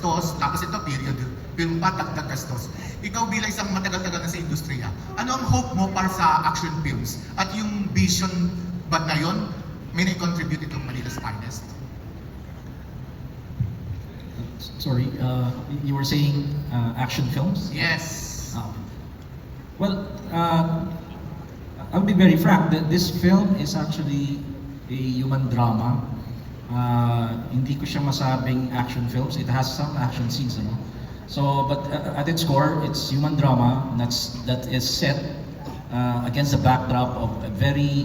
gastos, tapos ito period film pa, dagdag gastos. Ikaw bilang isang matagal-tagal na sa industriya, ano ang hope mo para sa action films? At yung vision ba na yun, may na-contribute itong Manila's Finest? Sorry, you were saying action films? Yes. Well, I'll be very frank that this film is actually a human drama. Hindi ko siya masabing action films. It has some action scenes, ano? So, but at its core, it's human drama that is set against the backdrop of very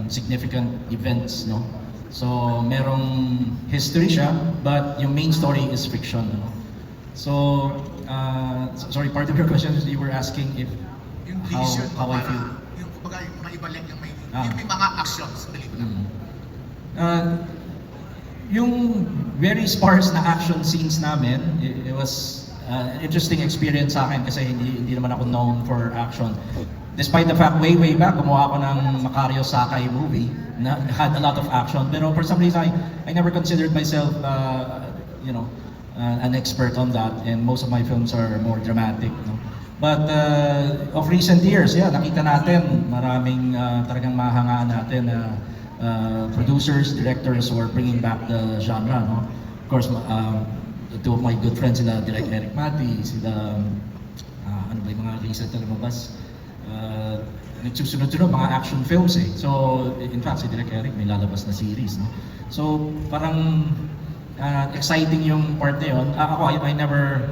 significant events, no? So, merong history siya, but yung main story is fiction, ano? So, sorry, part of your question is you were asking if Yung vision how I para, feel. yung kumbaga yung maibalik, yung may mga actions sa pelikula. Yung very sparse na action scenes namin, it was an interesting experience sa akin kasi hindi naman ako known for action. Despite the fact, way back, gumawa ako ng Macario Sakay movie na had a lot of action. Pero for some reason, I never considered myself, an expert on that. And most of my films are more dramatic. No? But of recent years, yeah, nakita natin maraming talagang mahangaan natin na producers, directors who are bringing back the genre. No? Of course, two of my good friends, sila Direk Eric Mati, sila, ano ba yung mga recent na lumabas? Nagsusunod-sunod mga action films eh. So, in fact, si Direk Eric may lalabas na series. No? So, parang exciting yung part na yun. Ako, I never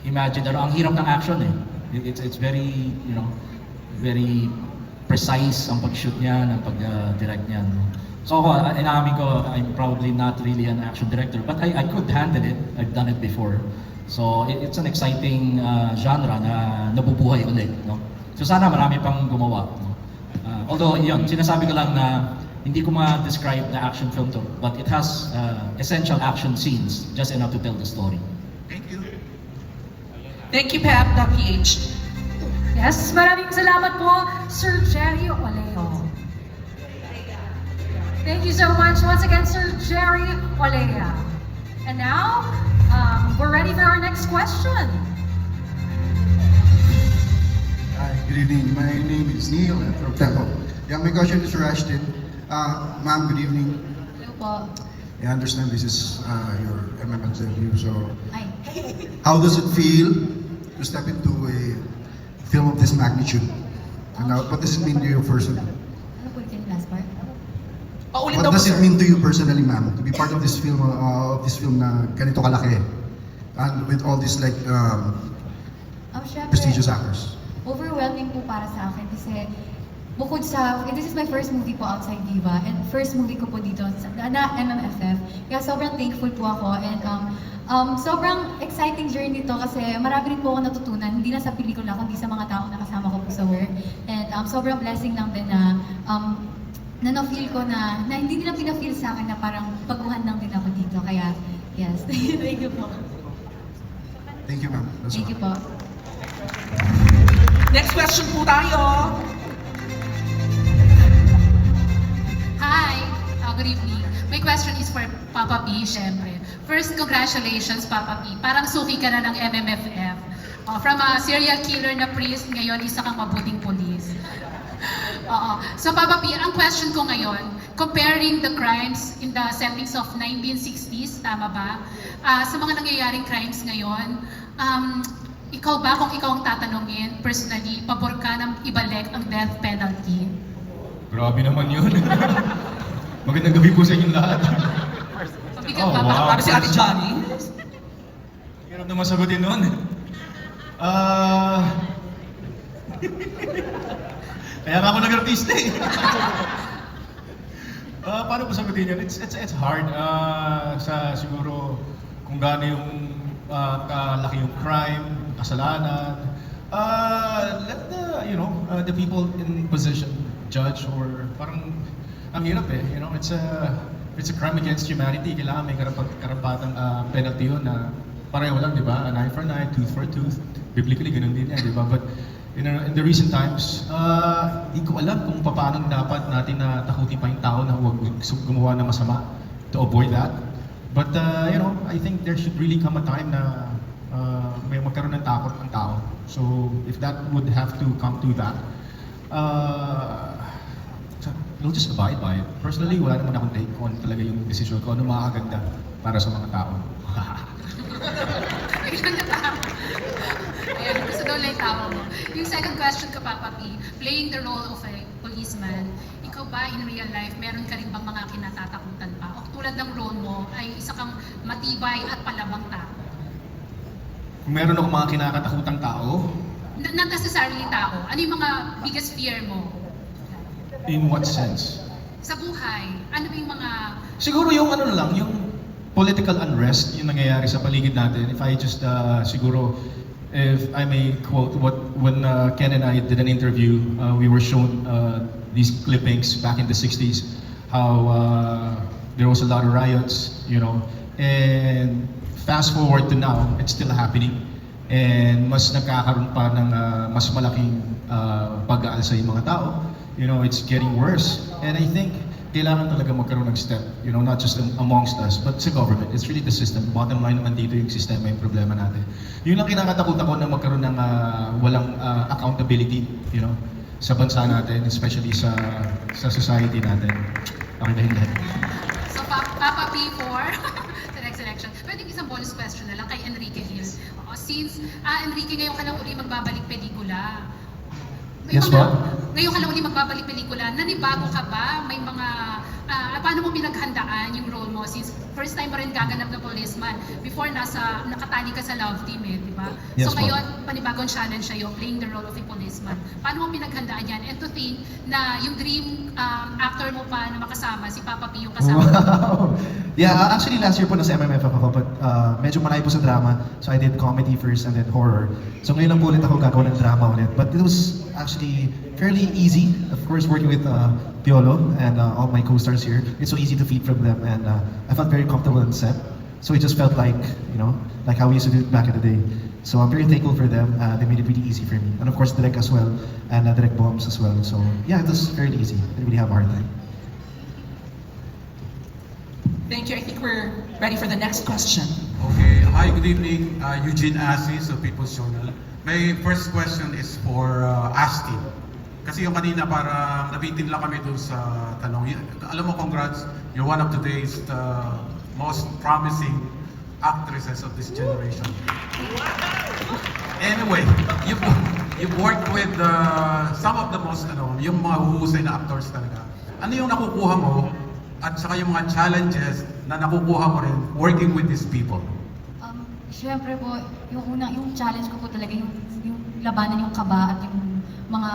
imagined, ang hirap ng action eh. It's very, very precise ang pag-shoot niya, ang pag-direct niya. No? So ako, inamin ko, I'm probably not really an action director, but I could handle it. I've done it before. So it's an exciting genre na nabubuhay ulit. No? So sana marami pang gumawa. No? Although yun, sinasabi ko lang na hindi ko ma-describe na action film to, but it has essential action scenes, just enough to tell the story. Thank you. Thank you, Pep, the PH. Yes, maraming salamat po, Sir Jerry Oleo. Thank you so much once again, Sir Jerry Olea. And now, we're ready for our next question. Hi, good evening. My name is Neil from Tempo. Yeah, my question is for Ashton. Ma'am, good evening. Hello po. I understand this is your MML debut, so Ay. how does it feel to step into a film of this magnitude? And what does it mean to you personally? Ano po yung last part? Paulit What daw po, does it sir. mean to you personally, ma'am, to be part of this film na ganito kalaki? And with all these Syempre, prestigious actors. overwhelming po para sa akin kasi bukod sa, this is my first movie po outside Viva and first movie ko po dito na MMFF. Kaya sobrang thankful po ako and sobrang exciting journey to kasi marami rin po ako natutunan, hindi na sa pelikula kundi sa mga taong nakasama ko po sa work. And sobrang blessing lang din na na-feel ko na hindi nila pina-feel sa akin na parang baguhan lang din ako dito. Kaya yes, thank you po. Thank you, ma'am. That's Thank all. you po. Next question po tayo. Hi, good evening. My question is for Papa P, syempre. First, congratulations, Papa P. Parang suki ka na ng MMFF. From a serial killer na priest, ngayon isa kang mabuting polis. So, Papa P, ang question ko ngayon, comparing the crimes in the settings of 1960s, tama ba? Sa mga nangyayaring crimes ngayon, ikaw ba, kung ikaw ang tatanungin, personally, pabor ka ng ibalik ang death penalty? Grabe naman yun. Magandang gabi po sa inyong lahat. Pabigat Oh, pa, wow. Sabi si Ate Johnny. Hirap naman sagutin nun. Kaya nga ako nag-artista eh. Paano po sagutin yun? It's hard. Siguro kung gaano yung kalaki yung crime, kasalanan. Let the people in position judge or parang ang hirap eh. It's a crime against humanity. Kailangan may karapatang penalty yun na pareho lang, di ba? An eye for an eye, tooth for a tooth. Biblically, ganun din yan, di ba? But in the recent times, di ko alam kung paano dapat natin na takutin pa yung tao na huwag gumawa ng masama to avoid that. But you know, I think there should really come a time na may magkaroon ng takot ng tao. So if that would have to come to that, we'll just abide by it. Personally, wala naman akong take on talaga yung decision ko, ano makakaganda para sa mga tao. Ayan, gusto daw lang tawa mo. Yung second question ko, Papa P, playing the role of a policeman, ikaw ba in real life, meron ka rin bang mga kinatatakutan pa? O tulad ng role mo, ay isa kang matibay at palabang tao? Kung meron akong mga kinakatakutang tao, Not necessarily tao. Ano yung mga biggest fear mo? in what sense? Sa buhay, ano ba yung mga... Siguro yung ano na lang, yung political unrest yung nangyayari sa paligid natin. If I just siguro, if I may quote when Ken and I did an interview, we were shown these clippings back in the 60s, how there was a lot of riots, you know, and fast forward to now, it's still happening. And mas nagkakaroon pa ng mas malaking pag-aalsa yung mga tao. You know, it's getting worse. And I think kailangan talaga magkaroon ng step, you know, not just amongst us, but sa government. It's really the system. Bottom line naman dito yung sistema, yung problema natin. Yun lang kinakatakot ako na magkaroon ng walang accountability, you know, sa bansa natin, especially sa society natin. Okay na hindi. So, Papa P for the next election. Pwede isang bonus question na lang kay Enrique Hill. Since, Enrique, ngayon ka lang uli magbabalik pelikula. Yes, ma'am. Ngayon ka lang uli magbabalik pelikula, nanibago ka ba? May mga, paano mo pinaghandaan yung role mo? Since first time mo rin gaganap na policeman. Before, nakatali ka sa Love Team di ba? Yes, so ma'am. ngayon, panibagong challenge sa'yo, playing the role of a policeman. Paano mo pinaghandaan yan? And to think na yung dream actor mo pa na makasama, si Papa P yung kasama. Wow! Yeah, actually last year po nasa MMFF ako, but medyo malayo po sa drama. So I did comedy first and then horror. So ngayon lang po ulit ako gagawa ng drama ulit. But it was actually fairly easy. Of course, working with Piolo and all my co-stars here. It's so easy to feed from them, and I felt very comfortable on set. So it just felt like, you know, like how we used to do it back in the day. So I'm very thankful for them. They made it really easy for me. And of course, Direk as well, and Direk Bombs as well. So yeah, it was fairly easy. I didn't really have a hard time. Thank you. I think we're ready for the next question. Okay, hi, good evening. Eugene Assis of People's Journal. My first question is for Asti. Kasi yung kanina parang nabitin lang kami doon sa tanong. Alam mo, congrats, you're one of today's most promising actresses of this generation. Anyway, you've worked with some of the most, yung mga huhusay na actors talaga. Ano yung nakukuha mo at saka yung mga challenges na nakukuha mo rin working with these people? Siyempre po, yung challenge ko po talaga yung labanan yung kaba at yung mga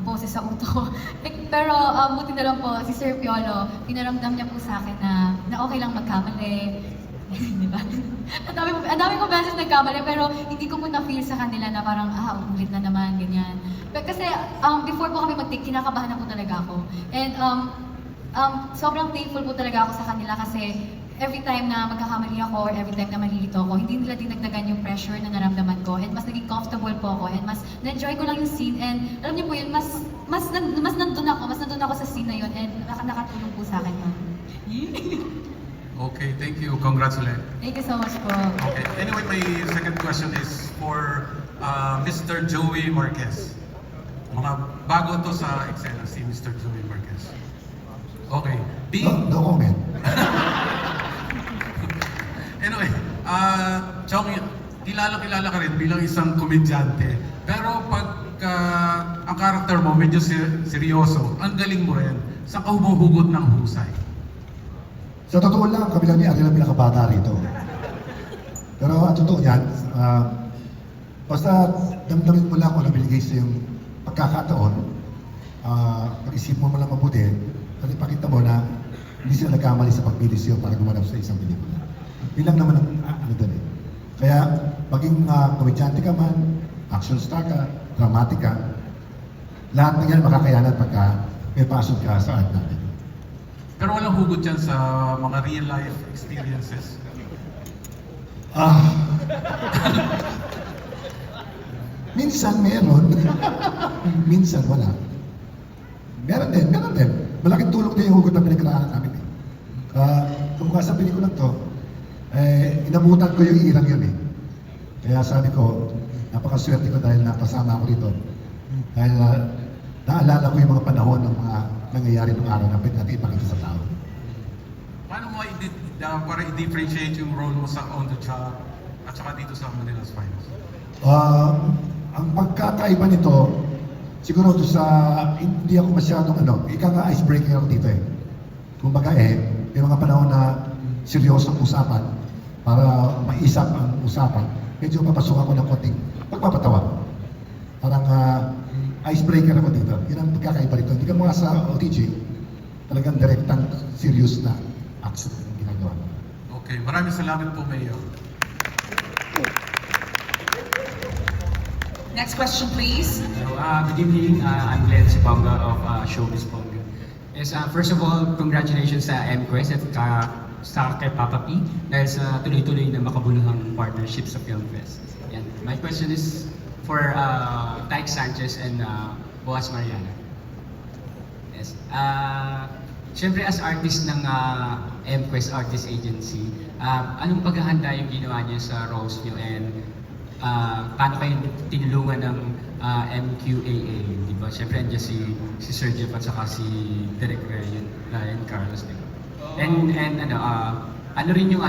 boses sa uto. Pero buti na lang po, si Sir Piolo, pinaramdam niya po sa akin na okay lang magkamali. Di ba? Ang dami ko beses nagkamali, pero hindi ko po na-feel sa kanila na parang, ulit na naman, ganyan. But kasi before po kami mag-take, kinakabahan na po talaga ako. And sobrang thankful po talaga ako sa kanila kasi every time na magkakamali ako or every time na malilito ako, hindi nila dinagdagan yung pressure na naramdaman ko and mas naging comfortable po ako and mas na-enjoy ko lang yung scene and alam niyo po yun, mas nandun ako sa scene na yun and nakatulong po sa akin yun. Okay, thank you. Congratulations. Thank you so much po. Okay. Anyway, my second question is for Mr. Joey Marquez. Mga bago to sa eksena, si Mr. Joey Marquez. Okay. No comment. Anyway, Chong, kilala ka rin bilang isang komedyante. Pero pag ang karakter mo medyo seryoso, ang galing mo rin. Saan ka humuhugot ng husay? Sa totoo lang, kami lang ni Ariel ang pinakabata rito. Pero ang totoo niyan, basta damdamin mo lang kung ano binigay sa yung pagkakataon, pag-isip mo lang mabuti, at ipakita mo na hindi sila nagkamali sa pagpili sa'yo para gumanap sa isang pelikula. Yun lang naman ang doon eh. Kaya maging komedyante ka man, action star ka, dramatic ka, lahat ng yan makakayanan pagka may passion ka sa art natin. Pero walang hugot yan sa mga real life experiences. Minsan meron, minsan wala. Meron din. Malaking tulong din yung hugot na pinagkaraanan namin eh. Kung sa pelikulang to, Inabutan ko yung irang yun eh. Kaya sabi ko, napakaswerte ko dahil napasama ako rito. Dahil naalala ko yung mga panahon ng mga nangyayari nung araw na pwede natin ipakita sa tao. Paano mo para i-differentiate yung role mo sa On the Job at saka dito sa Manila's Finest? Ang pagkakaiba nito, siguro to sa, hindi ako masyadong ika nga icebreaker ako dito eh. Kumbaga may mga panahon na seryosong usapan para maisap ang usapan. Medyo papasok ako ng konting pagpapatawa. Parang icebreaker ako dito. Yun ang pagkakaiba nito. Hindi ka mga sa OTG, talagang direktang serious na action ang ginagawa. Okay, maraming salamat po, Mayor. Next question, please. Hello, good evening. I'm Glenn Sibonga of Showbiz Bonga. Yes, first of all, congratulations sa MQuest at sa kay Papa P dahil sa tuloy-tuloy na makabuluhang partnership sa Film Fest. Yan. My question is for Tyke Sanchez and Boaz Mariana. Yes. Siyempre as artist ng MQuest Artist Agency, anong paghahanda yung ginawa niyo sa roles niyo and paano kayo tinulungan ng MQAA, di ba? Siyempre andyan si Sir Jeff at saka si Direk Ryan Carlos, di ba? And ano rin yung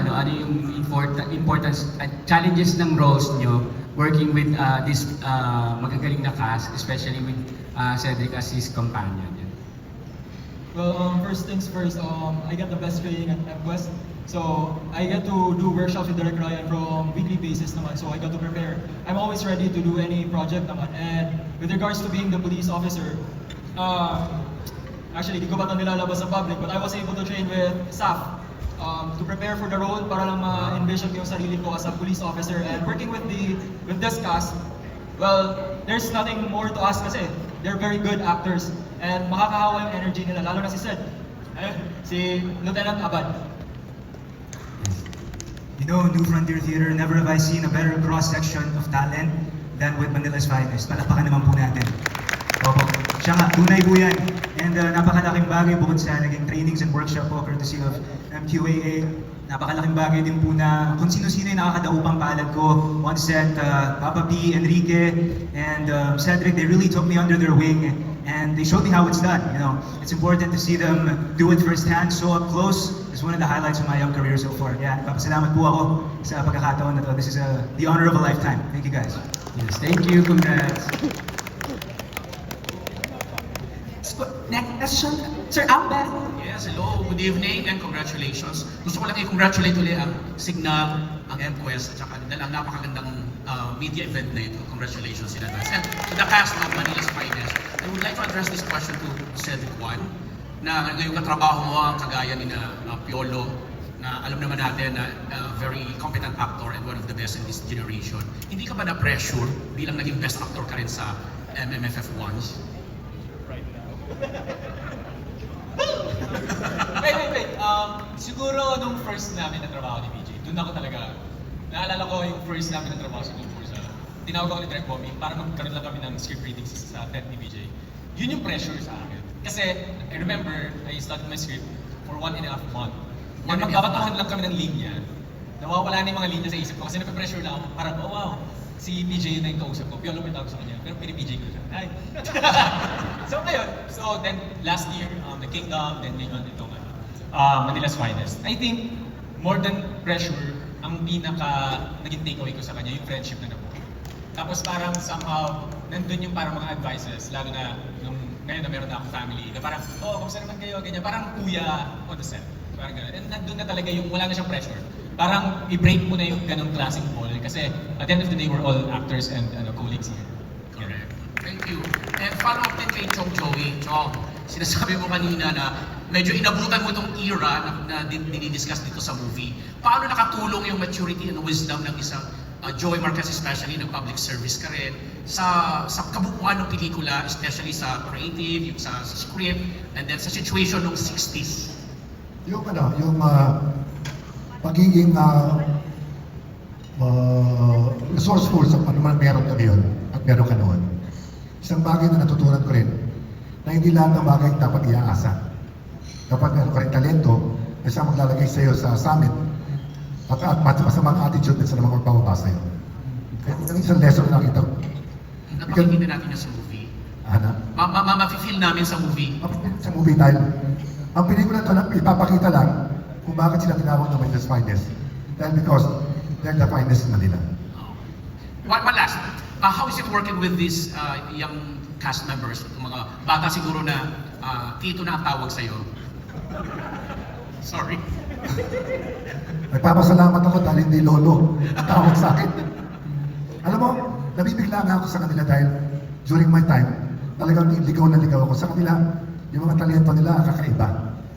importance at challenges ng roles niyo working with this magagaling na cast, especially with Cedric as his companion. Well, first things first, I get the best feeling at MQuest. So, I get to do workshops with Direk Ryan from weekly basis naman. So, I got to prepare. I'm always ready to do any project naman. And with regards to being the police officer, actually, di ko ba ito nilalabas sa public, but I was able to train with Saf to prepare for the role para lang ma-envision ko yung sarili ko as a police officer. And working with this cast, well, there's nothing more to ask kasi they're very good actors. And makakahawa yung energy nila, lalo na si si Lieutenant Abad. You know, New Frontier Theater, never have I seen a better cross-section of talent than with Manila's Finest. Palakpakan naman po natin. Opo. Siya nga, tunay po yan. And napakalaking bagay bukod sa naging trainings and workshop po courtesy of MQAA. Napakalaking bagay din po na kung sino-sino yung nakakadaupang palad ko on set, Papa P, Enrique, and Cedric, they really took me under their wing and they showed me how it's done. You know, it's important to see them do it firsthand, so up close. It's one of the highlights of my young career so far. Yeah, nagpapasalamat po ako sa pagkakataon na to. This is the honor of a lifetime. Thank you guys. Yes, thank you. Congrats. Next question, Sir Albert. Yes, hello, good evening and congratulations. Gusto ko lang i-congratulate ulit ang Signal, ang MQuest, at saka ang napakagandang media event na ito. Congratulations in advance. And to the cast of Manila's Finest, I would like to address this question to Cedric Juan, na ngayong katrabaho mo ang kagaya ni Piolo, na alam naman natin na very competent actor and one of the best in this generation. Hindi ka ba na-pressure bilang naging best actor ka rin sa MMFF1? Wait. Siguro nung first namin na trabaho ni BJ, doon ako talaga, naalala ko yung first namin na trabaho sa tinawag ako ni Direk Bobby para magkaroon lang kami ng script readings sa tent ni BJ. Yun yung pressure sa akin. Kasi, I remember, I studied my script for 1.5 months. Magkakatuhan lang kami ng linya. Nawawala na yung mga linya sa isip ko kasi nape-pressure lang ako. Parang, oh wow, si BJ na yung kausap ko. Piolo may tawag sa kanya, pero pini-BJ ko siya. Ay. So ngayon, then last year, The Kingdom, then ngayon itong Manila's Finest. I think, more than pressure, ang pinaka naging takeaway ko sa kanya, yung friendship na nabuo. Tapos parang somehow, nandun yung parang mga advices, lalo na nung ngayon na meron na akong family, na parang, kamusta naman kayo, ganyan, parang kuya on the set. Parang gano'n. And nandun na talaga yung, wala na siyang pressure. Parang i-break mo na yung ganong klaseng ball, kasi at the end of the day, we're all actors and colleagues here. Correct. Thank you. And follow up din kay Joey. Chong, sinasabi mo kanina na medyo inabutan mo itong era na dinidiscuss dito sa movie. Paano nakatulong yung maturity and wisdom ng isang Joey Marquez, especially ng public service ka rin, sa kabuuan ng pelikula, especially sa creative, yung sa script, and then sa situation ng 60s? Yung pagiging resourceful sa panuman meron kami yun at meron ka noon. Isang bagay na natutunan ko rin, na hindi lahat ng bagay dapat iaasa. Kapag meron ka rin talento, na siya maglalagay sa iyo sa summit, At masamang attitude din sa namang magpapaba sa'yo. Kaya yung isang lesson na nakita ko. Napakinggan natin yung sa movie. Ana? Ma-feel namin sa movie. Sa movie dahil ang pelikula ito lang, ipapakita lang kung bakit sila tinawag na Manila's Finest. Dahil because they're the finest in Manila. One last. How is it working with these young cast members? Mga bata siguro na tito na ang tawag sa'yo. Sorry. Nagpapasalamat ako dahil hindi lolo ang tawag sa akin. Alam mo, nabibigla nga ako sa kanila dahil during my time, talagang ligaw na ligaw ako sa kanila. Yung mga talento nila kakaiba.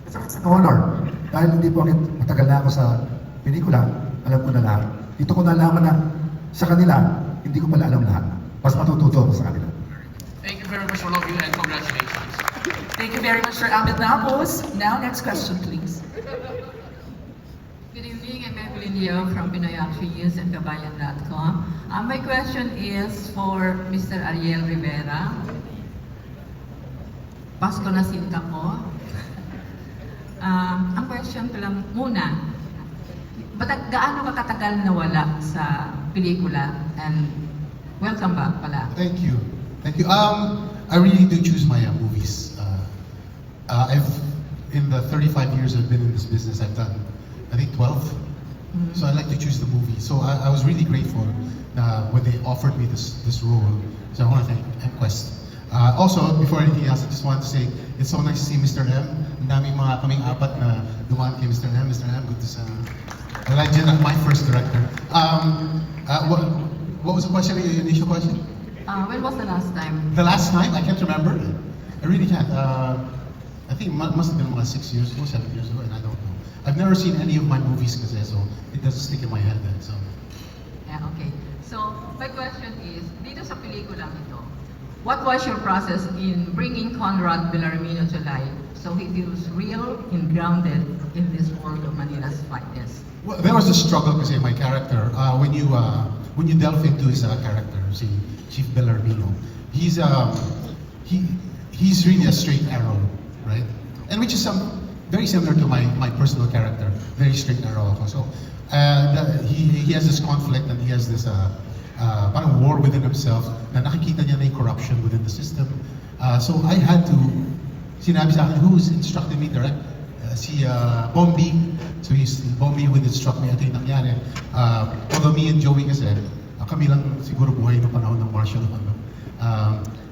It's an honor. Dahil hindi po matagal na ako sa pelikula, alam ko na lahat. Dito ko nalaman na sa kanila, hindi ko pala alam lahat. Mas matututo ako sa kanila. Thank you very much, all of you, and congratulations. Thank you very much, Sir Amit Napos. Now, next question, please. Good evening, I'm Evelyn Yeo from Pinoy Action News and Kabayan.com. My question is for Mr. Ariel Rivera. Pasko na sinta ko. Ang question ko lang muna, gaano ka katagal nawala sa pelikula? And welcome back pala. Thank you. Thank you. I really do choose my movies. In the 35 years I've been in this business, I've done, I think 12. So I like to choose the movie. So I was really grateful when they offered me this role. So I want to thank MQuest. Also, before anything else, I just want to say it's so nice to see Mr. M. Ang daming mga kaming apat na dumaan kay Mr. M. Mr. M, good to see you. A legend, my first director. What was the question? Your initial question? When was the last time? The last time? I can't remember. I really can't. I think it must have been about 6 years ago, 7 years ago, and I don't know. I've never seen any of my movies kasi, so it doesn't stick in my head then. So. Yeah, okay. So, my question is, dito sa pelikulang ito, what was your process in bringing Conrad Villarmino to life so he feels real and grounded in this world of Manila's finest? Well, there was a struggle kasi my character. When you delve into his character, si Chief Villarmino, he's really a straight arrow, right? And which is very similar to my personal character, very straight arrow ako. So he has this conflict and he has this parang war within himself na nakikita niya na yung corruption within the system. So I had to, sinabi sa akin, who's instructed me direct? Si Bombi. So Bombi would instruct me, ito yung nangyari. Although me and Joey kasi, kami lang siguro buhay noong panahon ng martial law.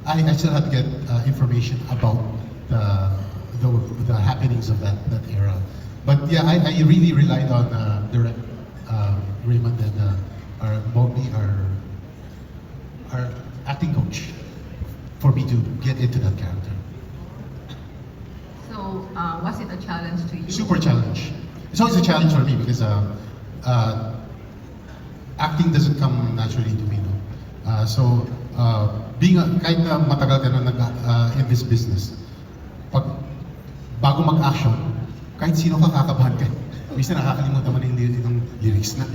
I still had to get information about the happenings of that era. But yeah, I really relied on direct Raymond and our Bombi, our acting coach, for me to get into that character. So, was it a challenge to you? Super challenge. It's always a challenge for me because acting doesn't come naturally to me. No? Kahit na matagal ka na in this business, bago mag-action, kahit sino ka kakabahan ka. Minsan nakakalimutan mo na yung lyrics, at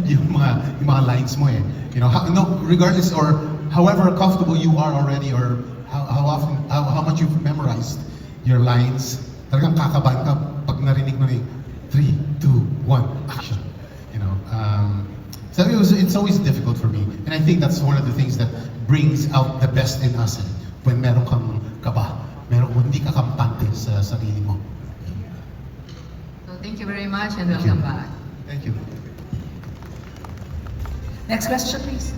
yung mga lines mo eh. You know, regardless or however comfortable you are already or how much you've memorized your lines, talagang kakabahan ka pag narinig mo na yung 3, 2, 1, action. You know, so it's always difficult for me, and I think that's one of the things that brings out the best in us when meron kang kaba, hindi ka kampante sa sarili mo. So, thank you very much and welcome back. Thank you. Next question, please.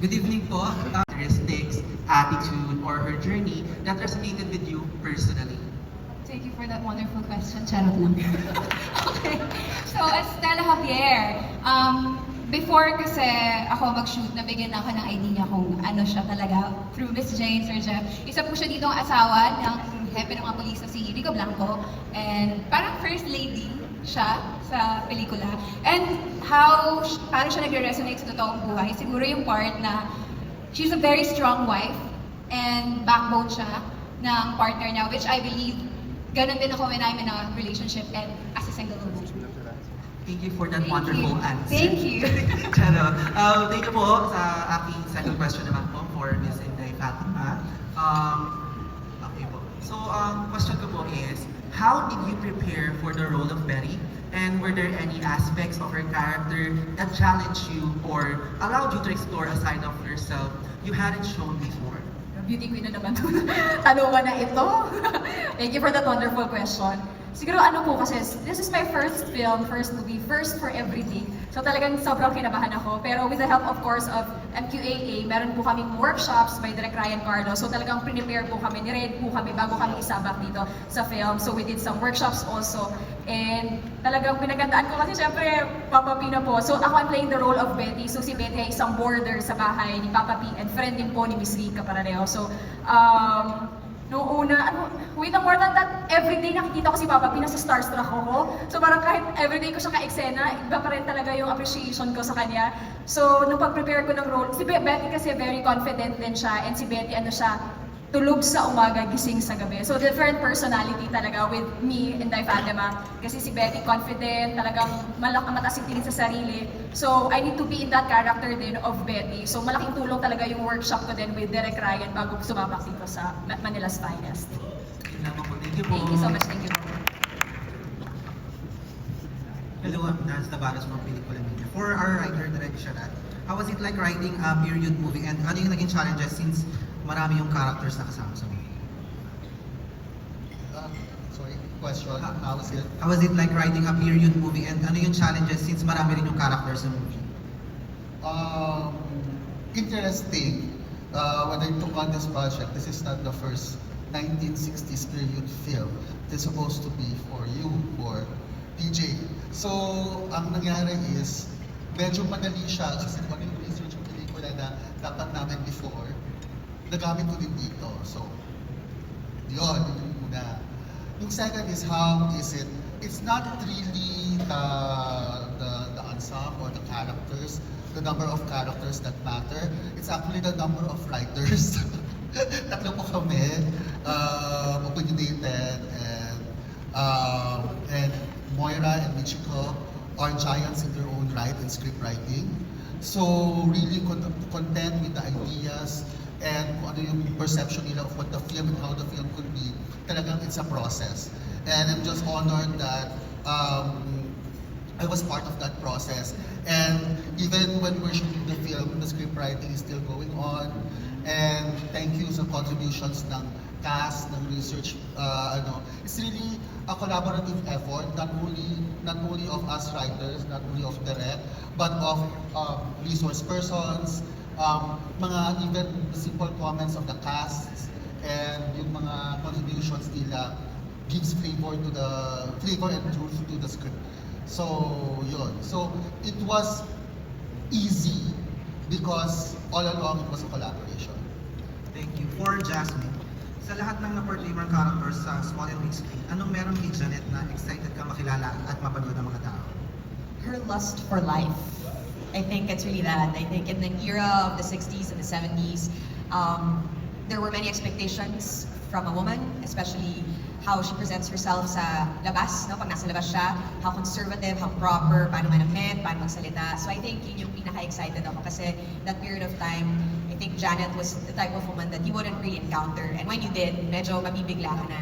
Good evening po. Characteristics, attitude, or her journey that resonated with you personally? Thank you for that wonderful question. Charot lang. Okay. So, as Stella Javier, before kasi ako mag-shoot, nabigyan ako ng idea kung ano siya talaga through Miss Jane, Sir Jeff. Isa po siya dito ang asawa ng hepe ng mga pulis na si Rico Blanco. And parang first lady siya sa pelikula. And paano siya nagre-resonate sa totoong buhay? Siguro yung part na she's a very strong wife and backbone siya ng partner niya, which I believe ganun din ako when I'm in a relationship and as a single woman. Thank you for that wonderful answer. Thank you. Charot. Thank you po sa aking second question naman po for Ms. Inday Fatima. Okay po. So, question ko po is, how did you prepare for the role of Betty? And were there any aspects of her character that challenged you or allowed you to explore a side of yourself you hadn't shown before? Beauty queen na naman to. Tanungan na ito. Thank you for that wonderful question. Siguro ano po kasi, this is my first film, first movie, first for everything. So talagang sobrang kinabahan ako. Pero with the help of course of MQAA, meron po kaming workshops by Direk Ryan Carlo. So talagang prepare po kami, ni-read po kami bago kami isabak dito sa film. So we did some workshops also. And talagang pinagandaan ko kasi syempre Papa P na po. So ako I'm playing the role of Betty. So si Betty ay isang boarder sa bahay ni Papa P and friend din po ni Miss Rika Parareho. So noong una, wait, more than that, everyday nakikita ko si Papa P, nasa starstruck ako. So parang kahit everyday ko siya ka-eksena, iba pa rin talaga yung appreciation ko sa kanya. So nung pag-prepare ko ng role, si Betty kasi very confident din siya, and si Betty ano siya, tulog sa umaga, gising sa gabi. So different personality talaga with me and Dai Fatima. Kasi si Betty confident, talagang mataas yung tingin sa sarili. So I need to be in that character din of Betty. So malaking tulong talaga yung workshop ko din with Direk Ryan bago sumabak dito sa Manila's Finest. Thank you po. Thank you so much. Thank you. Hello, I'm Naz Tavares from Pelikula Media. For our writer, Direk Sharat, how was it like writing a period movie, and ano yung naging challenges since marami yung characters na kasama sa movie? Sorry, question. How was it? How was it like writing a period movie, and ano yung challenges since marami rin yung characters sa movie? Interesting. When I took on this project, this is not the first 1960s period film. It's supposed to be for you, for PJ. So, ang nangyari is, medyo madali siya kasi kung yung research yung pelikula na dapat namin before, nagamit ko din dito. So, yun, yung una. Yung second is how is it? It's not really the ensemble or the characters, the number of characters that matter. It's actually the number of writers. Tatlo po kami, opinionated, and Moira and Michiko are giants in their own right in script writing. So really content with the ideas and kung ano yung perception nila of what the film and how the film could be. Talagang it's a process. And I'm just honored that I was part of that process. And even when we're shooting the film, the script writing is still going on. And thank you sa contributions ng cast, ng research. It's really a collaborative effort, not only of us writers, not only of Direk, but of resource persons, mga even simple comments of the cast, and yung mga contributions nila gives flavor and truth to the script. So yun. So it was easy because all along it was a collaboration. Thank you. For Jasmine, sa lahat ng na-portray mong characters sa small and big screen, anong meron kay Janet na excited ka makilala at mapanood ng mga tao? Her lust for life. I think it's really that. I think in the era of the 60s and the 70s, there were many expectations from a woman, especially how she presents herself sa labas, no? Pag nasa labas siya, how conservative, how proper, paano manamit, paano magsalita. So I think yun yung pinaka-excited ako kasi that period of time, I think Janet was the type of woman that you wouldn't really encounter. And when you did, medyo mabibigla ka na,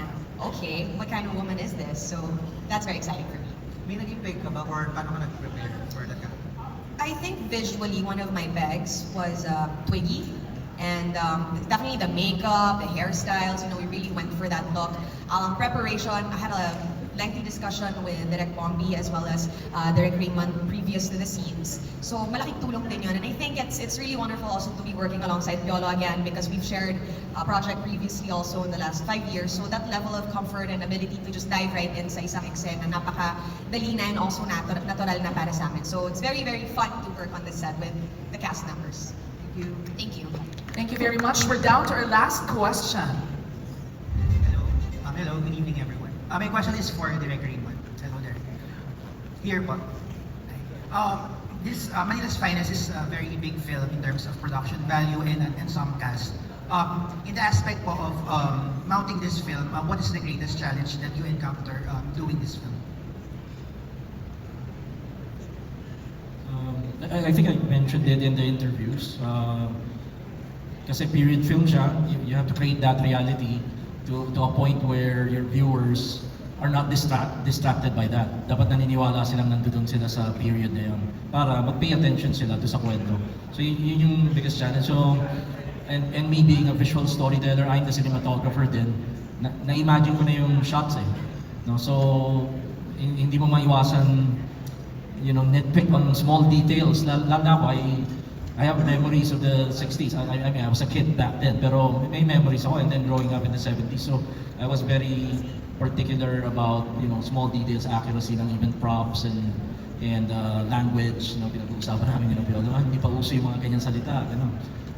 okay, what kind of woman is this? So that's very exciting for me. May naging peg ka ba or paano ka nag-prepare for that character? I think visually, one of my pegs was Twiggy. And definitely the makeup, the hairstyles, we really went for that look. Preparation, I had a lengthy discussion with Direk Bombi as well as Direk Raymond previous to the scenes. So malaking tulong din yun. And I think it's really wonderful also to be working alongside Piolo again because we've shared a project previously also in the last 5 years. So that level of comfort and ability to just dive right in sa isang eksena, napaka-dali na and also natural na para sa amin. So it's very, very fun to work on this set with the cast members. Thank you. Thank you. Thank you very much. We're down to our last question. Hello, good evening everyone. My question is for Direk Raymond. Hello, Direk. Here po. This Manila's Finest is a very big film in terms of production value and some cast. In the aspect po of mounting this film, what is the greatest challenge that you encounter doing this film? I think I mentioned it in the interviews. Kasi period film siya, you have to create that reality to a point where your viewers are not distracted by that. Dapat naniniwala silang nandoon sila sa period na yun para mag-pay attention sila to sa kwento. So yun yung biggest challenge. So, and me being a visual storyteller, I'm the cinematographer din, na-imagine ko na yung shots eh. No? So, hindi mo maiwasan, nitpick on small details. Lalo na ako, I have memories of the 60s. I mean, I was a kid back then, pero may memories ako, and then growing up in the 70s. So, I was very particular about, small details, accuracy ng even props and language. Pinag-uusapan namin, hindi pa uso yung mga ganyan salita.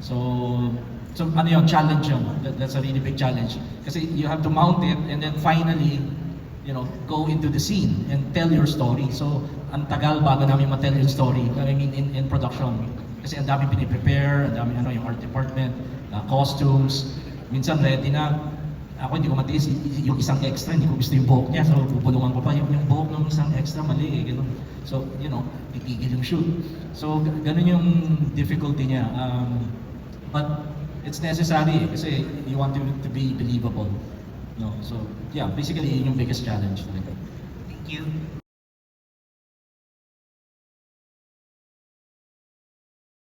So ano yun, challenge yun. That's a really big challenge. Kasi you have to mount it and then finally, go into the scene and tell your story. So, ang tagal bago namin ma-tell yung story. I mean, in production. Kasi ang daming piniprepare, ang daming yung art department, costumes. Minsan ready na. Ako hindi ko matiis, yung isang extra, hindi ko gusto yung buhok niya. So, pupulungan ko pa yung buhok ng isang extra, mali eh. Ganun. So, pipigil yung shoot. So, ganun yung difficulty niya. But it's necessary kasi you want to be believable. No? So, yeah, basically yun yung biggest challenge talaga. Thank you.